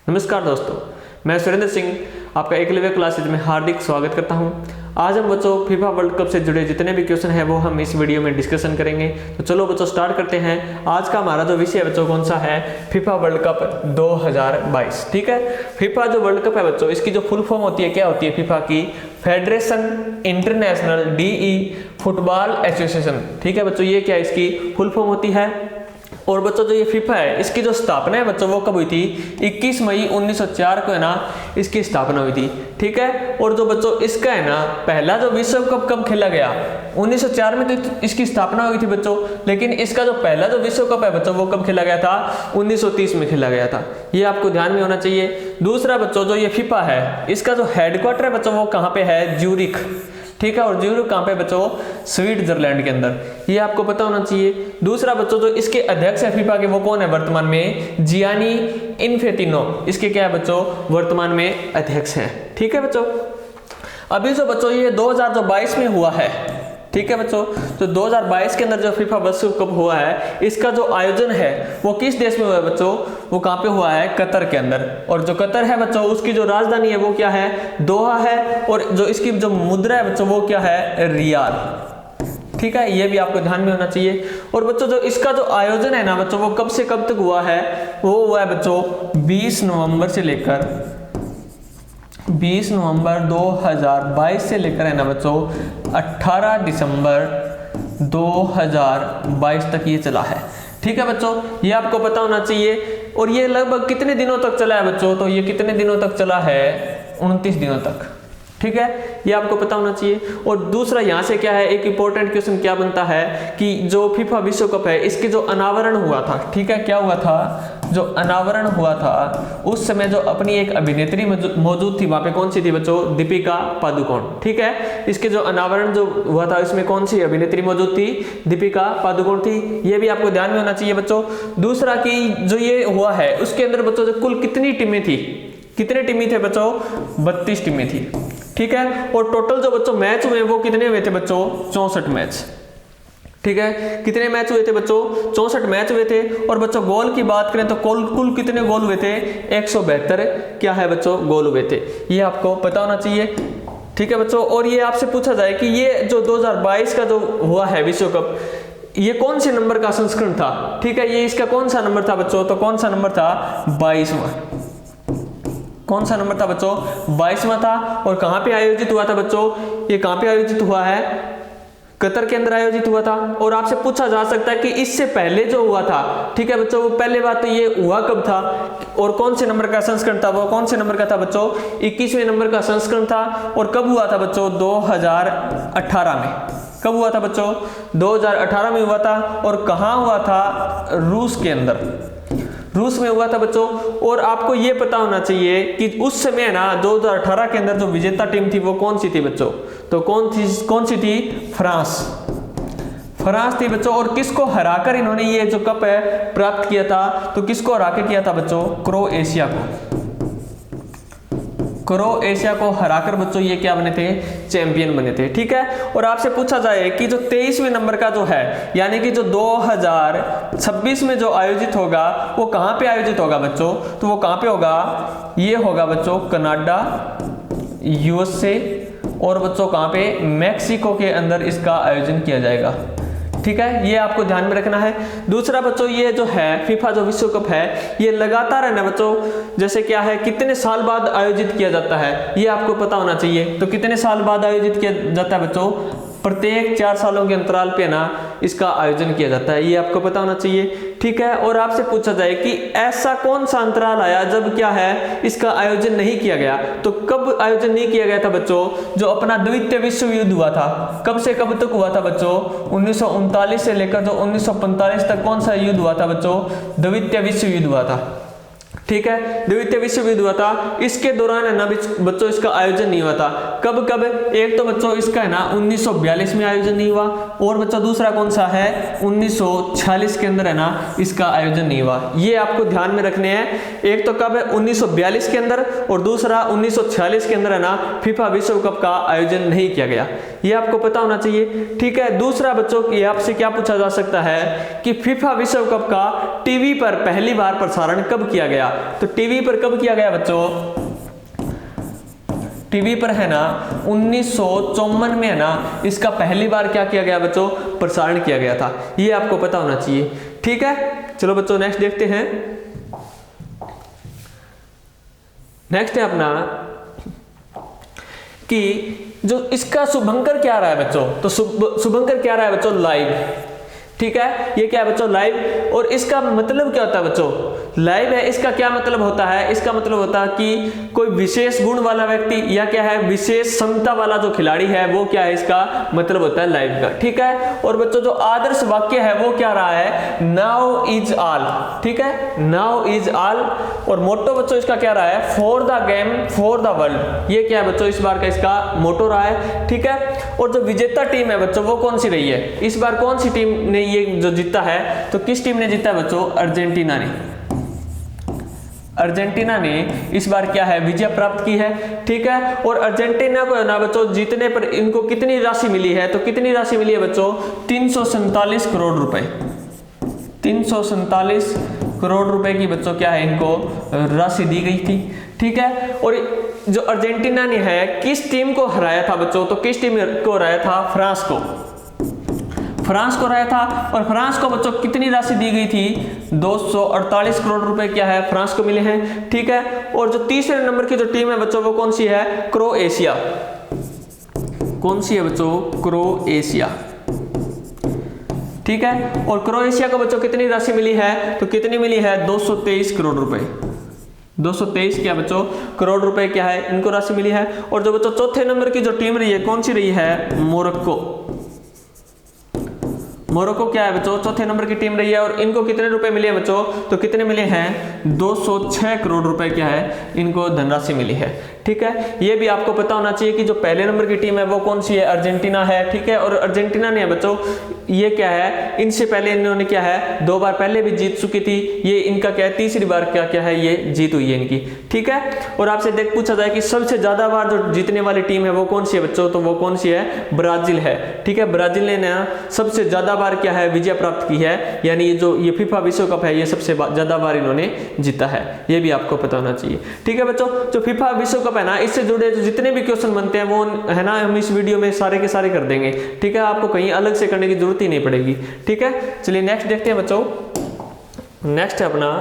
नमस्कार दोस्तों, मैं सुरेंद्र सिंह आपका एकलव्य क्लासेज में हार्दिक स्वागत करता हूं। आज हम बच्चों फीफा वर्ल्ड कप से जुड़े जितने भी क्वेश्चन हैं वो हम इस वीडियो में डिस्कशन करेंगे। तो चलो बच्चों स्टार्ट करते हैं। आज का हमारा जो विषय है बच्चों कौन सा है? FIFA world cup 2022। ठीक है, फीफा जो वर्ल्ड कप है बच्चों, इसकी जो फुल फॉर्म होती है, क्या होती है फीफा की? Federation international D football association. ठीक है बच्चों, ये क्या इसकी फुल फॉर्म होती है। और बच्चों जो ये फीफा है, इसकी जो स्थापना है बच्चों वो कब हुई थी? 21 मई 1904 को है ना इसकी स्थापना हुई थी। ठीक है, और जो बच्चों इसका है ना पहला जो विश्व कप कब खेला गया? 1904 में तो इसकी स्थापना हुई थी बच्चों, लेकिन इसका जो पहला जो विश्व कप है बच्चों वो कब खेला गया था? 1930 में खेला गया था। ये आपको ध्यान में होना चाहिए। दूसरा बच्चों जो ये फीफा है, इसका जो हेडक्वार्टर है बच्चों वो कहाँ पे है? ज्यूरिख। ठीक है, और ज्यूरिख कहाँ पे बच्चों? स्विट्जरलैंड के अंदर। ये आपको पता होना चाहिए। दूसरा बच्चों जो इसके अध्यक्ष है फीफा के वो कौन है वर्तमान में? जियानी इन्फेंटिनो इसके क्या है बच्चों? वर्तमान में अध्यक्ष हैं। ठीक है बच्चों, अभी जो बच्चों ये 2022 में हुआ है, ठीक है बच्चों, तो 2022 के अंदर जो फीफा विश्व कप हुआ है, इसका जो आयोजन है वो किस देश में हुआ है बच्चों? वो कहाँ पे हुआ है? कतर के अंदर। और जो कतर है बच्चों उसकी जो राजधानी है वो क्या है? दोहा है। और जो इसकी जो मुद्रा है बच्चों वो क्या है? रियाल। ठीक है, ये भी आपको ध्यान में होना चाहिए। और बच्चों जो इसका जो आयोजन है ना बच्चों वो कब से कब तक हुआ है? वो हुआ है बच्चों 20 नवंबर से लेकर 20 नवंबर 2022 से लेकर है ना बच्चों 18 दिसंबर 2022 तक ये चला है। ठीक है बच्चों, ये आपको पता होना चाहिए। और ये लगभग कितने दिनों तक चला है बच्चों? तो ये कितने दिनों तक चला है? 29 दिनों तक। ठीक है, ये आपको पता होना चाहिए। और दूसरा यहाँ से क्या है, एक इंपॉर्टेंट क्वेश्चन क्या बनता है कि जो फीफा विश्व कप है इसके जो अनावरण हुआ था, ठीक है, क्या हुआ था? जो अनावरण हुआ था उस समय जो अपनी एक अभिनेत्री मौजूद थी वहां पे, कौन सी थी बच्चों? दीपिका पादुकोण। ठीक है, इसके जो अनावरण जो हुआ था इसमें कौन सी अभिनेत्री मौजूद थी? दीपिका पादुकोण थी। ये भी आपको ध्यान में होना चाहिए बच्चों। दूसरा कि जो ये हुआ है उसके अंदर बच्चों जो कुल कितनी टीमें थी? कितने टीमें थे बच्चों? 32 टीमें थी। ठीक है, और टोटल जो बच्चों मैच हुए वो कितने हुए थे बच्चों? 64 मैच। ठीक है, कितने मैच हुए थे बच्चों? 64 मैच हुए थे। और बच्चों गोल की बात करें तो कुल कितने गोल हुए थे? 172 क्या है बच्चों? गोल हुए थे। ये आपको पता होना चाहिए। ठीक है बच्चों, और ये आपसे पूछा जाए कि ये जो 2022 का जो हुआ है विश्व कप, ये कौन से नंबर का संस्करण था? ठीक है, ये इसका कौन सा नंबर था बच्चों? तो कौन सा नंबर था? 22वां। कौन सा नंबर था बच्चों? 22वां था। और कहां पे आयोजित हुआ था बच्चों? ये कहां पे आयोजित हुआ है? कतर के अंदर आयोजित हुआ था। और आपसे पूछा जा सकता है कि इससे पहले जो हुआ था, ठीक है बच्चों, वो पहले बात तो ये हुआ कब था और कौन से नंबर का संस्करण था? वो कौन से नंबर का था बच्चों? 21वें नंबर का संस्करण था। और कब हुआ था बच्चों? 2018 में। कब हुआ था बच्चों? 2018 में हुआ था। और कहां हुआ था? रूस के अंदर, रूस में हुआ था बच्चों। और आपको ये पता होना चाहिए कि उस समय ना 2018 के अंदर जो विजेता टीम थी वो कौन सी थी बच्चों? तो कौन सी थी? फ्रांस। फ्रांस थी बच्चों। और किसको हराकर इन्होंने ये जो कप है प्राप्त किया था? तो किसको हरा के किया था बच्चों? क्रोएशिया को। क्रोएशिया को हराकर बच्चों ये क्या बने थे? चैंपियन बने थे। ठीक है, और आपसे पूछा जाए कि जो 23वें नंबर का जो है, यानी कि जो 2026 में जो आयोजित होगा वो कहां पे आयोजित होगा बच्चों? तो वो कहां पे होगा? ये होगा बच्चों कनाडा, यूएसए और बच्चों कहां पे? मैक्सिको के अंदर इसका आयोजन किया जाएगा। ठीक है, ये आपको ध्यान में रखना है। दूसरा बच्चों ये जो है फीफा जो विश्व कप है ये लगातार है ना बच्चों, जैसे क्या है कितने साल बाद आयोजित किया जाता है ये आपको पता होना चाहिए। तो कितने साल बाद आयोजित किया जाता है बच्चों? प्रत्येक 4 सालों के अंतराल पे ना इसका आयोजन किया जाता है, ये आपको पता होना चाहिए। ठीक है, और आपसे पूछा जाए कि ऐसा कौन सा अंतराल आया जब क्या है इसका आयोजन नहीं किया गया? तो कब आयोजन नहीं किया गया था बच्चों? जो अपना द्वितीय विश्व युद्ध हुआ था, कब से कब तक हुआ था बच्चों? 1939 से लेकर जो 1945 तक कौन सा युद्ध हुआ था बच्चों? द्वितीय विश्व युद्ध हुआ था। ठीक है, द्वितीय विश्व युद्ध हुआ था। इसके दौरान है ना बच्चों इसका आयोजन नहीं हुआ था। कब कब? एक तो बच्चों इसका है ना 1942 में आयोजन नहीं हुआ। और बच्चों दूसरा कौन सा है? 1946 के अंदर है ना इसका आयोजन नहीं हुआ। ये आपको ध्यान में रखने हैं। एक तो कब है? 1942 के अंदर, और दूसरा 1946 के अंदर है ना फीफा विश्व कप का आयोजन नहीं किया गया। ये आपको पता होना चाहिए। ठीक है, दूसरा बच्चों की आपसे क्या पूछा जा सकता है कि फीफा विश्व कप का टीवी पर पहली बार प्रसारण कब किया गया? तो टीवी पर कब किया गया बच्चों, टीवी पर है ना 1954 में है ना इसका पहली बार क्या किया गया बच्चों, प्रसारण किया गया था। ये आपको पता होना चाहिए, ठीक है। चलो बच्चों नेक्स्ट देखते हैं। नेक्स्ट है अपना कि जो इसका शुभंकर क्या रहा है बच्चों, तो शुभंकर क्या रहा है बच्चों, लाइव, ठीक है। ये क्या है बच्चों, लाइव। और इसका मतलब क्या होता है बच्चों, लाइव है, इसका क्या मतलब होता है, इसका मतलब होता है कि कोई विशेष गुण वाला व्यक्ति या क्या है विशेष क्षमता वाला जो खिलाड़ी है वो क्या है, इसका मतलब होता है लाइव का, ठीक है। और बच्चों जो आदर्श वाक्य है वो क्या रहा है, नाउ इज ऑल, ठीक है, नाउ इज ऑल। और मोटो बच्चों इसका क्या रहा है, for the game for the world. ये क्या है बच्चों, इस बार का इसका मोटो रहा है, ठीक है। और जो विजेता टीम है बच्चों वो कौन सी रही है, इस बार कौन सी टीम ने ये जो जीता है, तो किस टीम ने जीता है बच्चों, अर्जेंटीना ने। अर्जेंटीना ने इस बार क्या है, विजय प्राप्त की है, ठीक है। और अर्जेंटीना को ना बच्चों जीतने पर इनको कितनी राशि मिली है, तो कितनी राशि मिली है बच्चों, 347 करोड़ रुपए, 347 करोड़ रुपए की बच्चों क्या है इनको राशि दी गई थी, ठीक है। और जो अर्जेंटीना ने है किस टीम को हराया था बच्चों, तो किस टीम को हराया था, फ्रांस को, फ्रांस को हराया था। और फ्रांस को बच्चों कितनी राशि दी गई थी, 248 करोड़ रुपए क्या है फ्रांस को मिले हैं, ठीक है। और जो तीसरे नंबर की जो टीम है बच्चों वो कौन सी है, क्रोएशिया, कौन सी है बच्चों, क्रोएशिया, ठीक है। और क्रोएशिया को बच्चों कितनी राशि मिली है, तो कितनी मिली है, 223 करोड़ रुपए, 223 क्या बच्चों करोड़ रुपए क्या है इनको राशि मिली है। और जो बच्चों चौथे नंबर की जो टीम रही है कौन सी रही है, मोरक्को, मोरक्को क्या है बच्चों चौथे नंबर की टीम रही है। और इनको कितने रुपए मिले हैं बच्चों, तो कितने मिले हैं, 206 करोड़ रुपए क्या है इनको धनराशि मिली है, ठीक है। ये भी आपको पता होना चाहिए कि जो पहले नंबर की टीम है वो कौन सी है, अर्जेंटीना है, ठीक है। और अर्जेंटीना ने बच्चों ये क्या है, इनसे पहले इन्होंने क्या है 2 बार पहले भी जीत चुकी थी, ये इनका क्या है तीसरी बार क्या क्या है ये जीत हुई है इनकी, ठीक है। और आपसे देख पूछा जाए कि सबसे ज्यादा बार जो जीतने वाली टीम है वो कौन सी है बच्चों, तो वो कौन सी है, ब्राजील है, ठीक है। ब्राजील ने ना सबसे ज्यादा बार क्या है विजय प्राप्त की है, यानी जो ये फीफा विश्व कप है ये सबसे ज्यादा बार इन्होंने जीता है, ये भी आपको पता होना चाहिए, ठीक है बच्चों। जो फीफा विश्व कप है ना इससे जुड़े जितने भी क्वेश्चन बनते हैं वो है ना हम इस वीडियो में सारे के सारे कर देंगे, ठीक है। आपको कहीं अलग से करने की जरूरत ही नहीं पड़ेगी, ठीक है। चलिए नेक्स्ट देखते हैं बच्चों। नेक्स्ट है अपना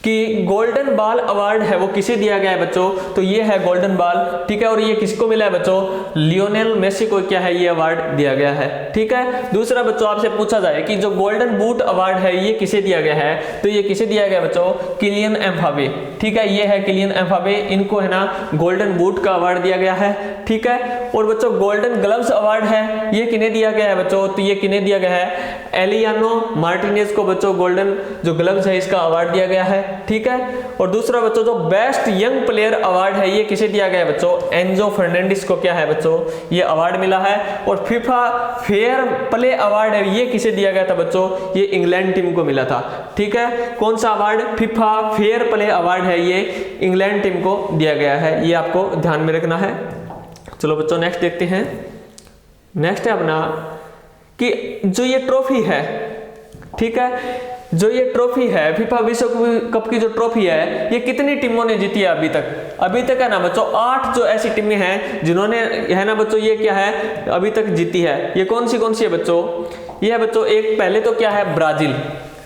कि गोल्डन बॉल अवार्ड है वो किसे दिया गया है बच्चों, तो ये है गोल्डन बॉल, ठीक है। और ये किसको मिला है बच्चों, लियोनेल मेसी को क्या है ये अवार्ड दिया गया है, ठीक है। दूसरा बच्चों आपसे पूछा जाए कि जो गोल्डन बूट अवार्ड है ये किसे दिया गया है, तो ये किसे दिया गया बच्चों, किलियन एम्बापे, ठीक है। ये है किलियन एम्बापे, इनको है ना गोल्डन बूट का अवार्ड दिया गया है, ठीक है। और बच्चों गोल्डन ग्लव्स अवार्ड है ये किन्हें दिया गया है बच्चों, तो ये किन्हें दिया गया है, एलियानो मार्टिनेज को बच्चों गोल्डन जो ग्लव्स है इसका अवार्ड दिया गया है, ठीक है। और दूसरा बच्चों जो बेस्ट यंग प्लेयर अवार्ड है ये किसे दिया गया है बच्चों, एंजो फर्नांडिस को क्या है बच्चों ये अवार्ड मिला है। और फीफा फेयर प्ले अवार्ड है ये किसे दिया गया था बच्चों, ये इंग्लैंड टीम को मिला था, ठीक है। कौन सा award, FIFA fair play award है ये इंग्लैंड टीम को दिया गया है, ये आपको ध्यान में रखना है। चलो बच्चों नेक्स्ट देखते हैं। नेक्स्ट है अपना कि जो ये ट्रॉफी है, ठीक है, जो ये ट्रॉफी है फीफा विश्व कप की जो ट्रॉफी है ये कितनी टीमों ने जीती है अभी तक, अभी तक है ना बच्चों 8 जो ऐसी टीमें हैं जिन्होंने है ना बच्चों ये क्या है अभी तक जीती है। ये कौन सी है बच्चों, ये है बच्चों एक पहले तो क्या है ब्राजील,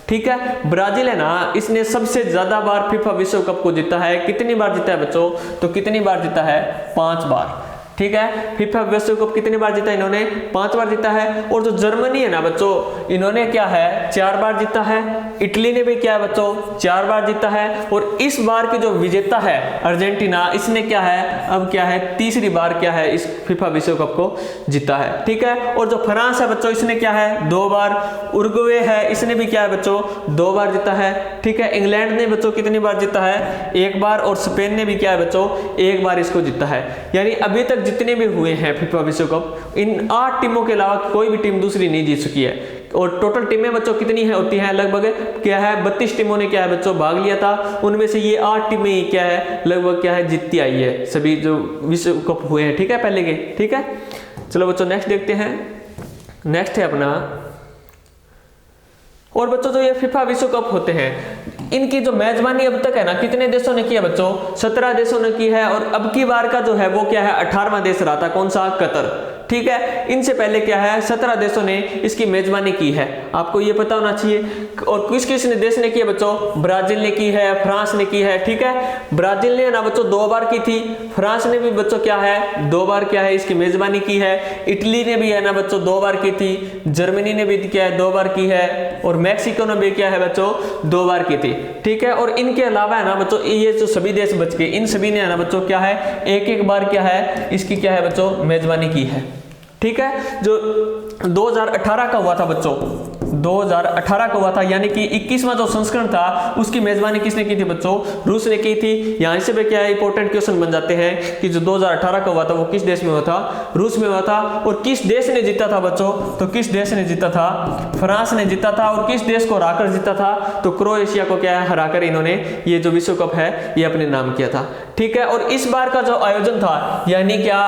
ठीक है। ब्राजील है ना इसने सबसे ज्यादा बार फीफा विश्व कप को जीता है, कितनी बार जीता है बच्चों, तो कितनी बार जीता है, 5 बार, ठीक है। फीफा विश्व कप कितनी बार जीता है इन्होंने, 5 बार जीता है। और जो जर्मनी है ना बच्चों इन्होंने क्या है 4 बार जीता है। इटली ने भी क्या है बच्चों 4 बार जीता है। और इस बार की जो विजेता है अर्जेंटीना इसने क्या है अब क्या है तीसरी बार क्या है इस फीफा विश्व कप को जीता है, ठीक है। और जो फ्रांस है बच्चों इसने क्या है 2 बार। उरुग्वे है इसने भी क्या है बच्चों 2 बार जीता है, ठीक है। इंग्लैंड ने बच्चों कितनी बार जीता है 1 बार। और स्पेन ने भी क्या है बच्चों 1 बार इसको जीता है। यानी अभी तक जितने भी हुए हैं फीफा विश्व कप इन 8 टीमों के अलावा कोई भी टीम दूसरी नहीं जीत सकी है। और टोटल टीमें बच्चों कितनी है होती हैं लगभग क्या है 32 टीमों ने क्या है बच्चों भाग लिया था। उनमें से ये 8 टीमें क्या है लगभग क्या है जीतती आई है सभी जो विश्व कप हुए हैं, ठीक है पहले के, ठीक है। चलो बच्चों नेक्स्ट देखते हैं। नेक्स्ट है अपना और बच्चों जो ये फीफा विश्व कप होते हैं, इनकी जो मेजबानी अब तक है ना, कितने देशों ने की है बच्चों? 17 देशों ने की है। और अब की बार का जो है वो क्या है? 18वां देश रहा था। कौन सा? कतर। ठीक है, इनसे पहले क्या है? 17 देशों ने इसकी मेजबानी की है, आपको ये पता होना चाहिए। और किस किस देश ने की है बच्चों? ब्राजील ने की है, फ्रांस ने की है। ठीक है, ब्राजील ने ना बच्चों 2 बार की थी, फ्रांस ने भी बच्चों क्या है? 2 बार क्या है? इसकी मेजबानी की है। इटली ने भी है ना बच्चों 2 बार की थी, जर्मनी ने भी क्या है? 2 बार की है, और मैक्सिको ने भी क्या है बच्चों? 2 बार की थी। ठीक है, और इनके अलावा है ना बच्चों ये जो सभी देश बच गए, इन सभी ने है ना बच्चों क्या है? एक बार क्या है? इसकी क्या है बच्चों? मेजबानी की है। ठीक है, जो 2018 का हुआ था बच्चों, 2018 का हुआ था, यानी कि 21वां जो संस्करण था उसकी मेजबानी किसने की थी बच्चों? रूस ने की थी। यहाँ से भी क्या है? इंपॉर्टेंट क्वेश्चन बन जाते हैं कि जो 2018 का हुआ था वो किस देश में हुआ था? रूस में हुआ था। और किस देश ने जीता था बच्चों? तो किस देश ने जीता था? फ्रांस ने जीता था। और किस देश को हराकर जीता था? तो क्रोएशिया को क्या है? हराकर इन्होंने ये जो विश्व कप है ये अपने नाम किया था। ठीक है, और इस बार का जो आयोजन था, यानी क्या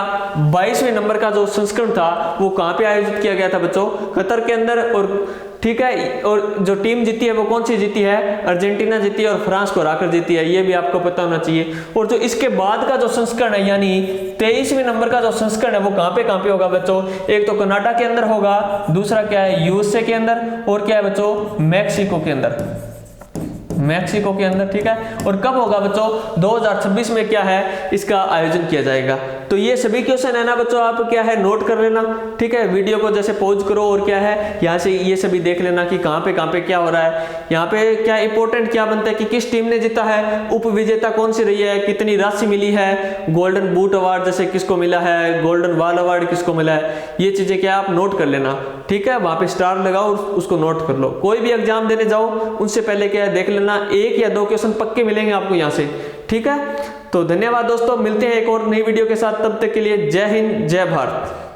22वें नंबर का जो संस्करण था वो कहाँ पे आयोजित किया गया था बच्चों? कतर के अंदर। और ठीक है, और जो टीम जीती है वो कौन सी जीती है? अर्जेंटीना जीती है, और फ्रांस को हराकर जीती है, ये भी आपको पता होना चाहिए। और जो इसके बाद का जो संस्करण है, यानी 23वें नंबर का जो संस्करण है वो कहाँ पे होगा बच्चों? एक तो कनाडा के अंदर होगा, दूसरा क्या है? यूएसए के अंदर, और क्या है बच्चों? मैक्सिको के अंदर, मैक्सिको के अंदर। ठीक है, और कब होगा बच्चों? 2026 में क्या है? इसका आयोजन किया जाएगा। तो ये सभी क्वेश्चन है ना बच्चों, आप क्या है? नोट कर लेना। ठीक है, वीडियो को जैसे पॉज करो और क्या है यहाँ से ये सभी देख लेना कि कहाँ पे क्या हो रहा है। यहाँ पे क्या इंपॉर्टेंट क्या बनता है कि किस टीम ने जीता है, उप विजेता कौन सी रही है, कितनी राशि मिली है, गोल्डन बूट अवार्ड जैसे किसको मिला है, गोल्डन बॉल अवार्ड किसको मिला है, ये चीजें क्या आप नोट कर लेना। ठीक है, वहां पे स्टार लगाओ, उसको नोट कर लो। कोई भी एग्जाम देने जाओ उनसे पहले क्या है? देख लेना, 1 या 2 क्वेश्चन पक्के मिलेंगे आपको यहाँ से। ठीक है, तो धन्यवाद दोस्तों, मिलते हैं एक और नई वीडियो के साथ। तब तक के लिए जय हिंद, जय भारत।